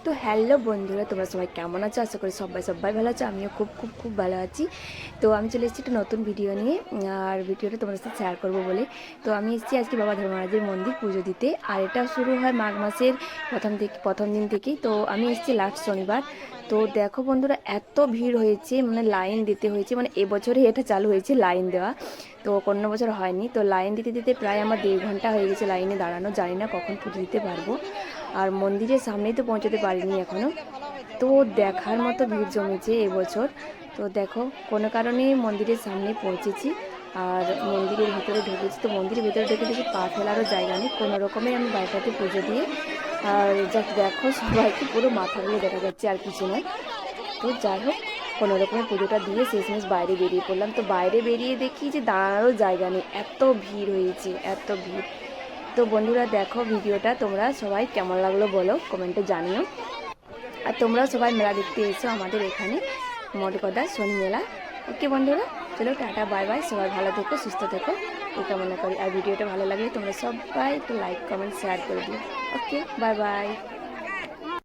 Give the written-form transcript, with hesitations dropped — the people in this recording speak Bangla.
তো হ্যালো বন্ধুরা, তোমরা সবাই কেমন আছো? আশা করি সবাই ভালো আছো। আমিও খুব খুব খুব ভালো আছি। তো আমি চলে এসেছি একটা নতুন ভিডিও নিয়ে, আর ভিডিওটা তোমাদের সাথে শেয়ার করবো বলে। তো আমি এসেছি আজকে বাবা ধর্মরাজের মন্দির পুজো দিতে, আর এটা শুরু হয় মাঘ মাসের প্রথম দিন থেকেই। তো আমি এসেছি লাস্ট শনিবার। তো দেখো বন্ধুরা, এত ভিড় হয়েছে, মানে লাইন দিতে হয়েছে, মানে এবছরে এটা চালু হয়েছে লাইন দেওয়া। তো কোনো বছর হয়নি। তো লাইন দিতে দিতে প্রায় আমার 1.5 ঘন্টা হয়ে গেছে লাইনে দাঁড়ানো। জানি না কখন পুজো দিতে পারবো, আর মন্দিরের সামনেই তো পৌঁছতে পারিনি এখনও। তো দেখার মতো ভিড় জমেছে এবছর। তো দেখো, কোনো কারণে মন্দিরের সামনে পৌঁছেছি, আর মন্দিরের ভিতরে ঢুকেছি। তো মন্দিরের ভিতরে ঢুকে দেখি পা ফেলারও জায়গা নেই, কোনো রকমে আমি বাড়িটাতে পুজো দিয়ে, আর যা দেখো সবাইকে পুরো মাথাগুলো দেখা যাচ্ছে, আর কিছু নয়। তো যাই হোক, কোনো রকমের পুজোটা দিয়ে শেষমেশ বাইরে বেরিয়ে পড়লাম। তো বাইরে বেরিয়ে দেখি যে দাঁড়ানোরও জায়গা নেই, এত ভিড় হয়েছে, এত ভিড়। তো বন্ধুরা দেখো, ভিডিওটা তোমরা সবাই কেমন লাগলো বলো, কমেন্টে জানিও। আর তোমরাও সবাই মেলা দেখতে এসো আমাদের এখানে, মোটকদা শনি মেলা। ওকে বন্ধুরা, চলো টাটা বাই বাই, সবাই ভালো থেকো, সুস্থ থেকো, এই কামনা করি। আর ভিডিওটা ভালো লাগলে তোমরা সবাই একটু লাইক কমেন্ট শেয়ার করে দিও। ওকে, বাই বাই।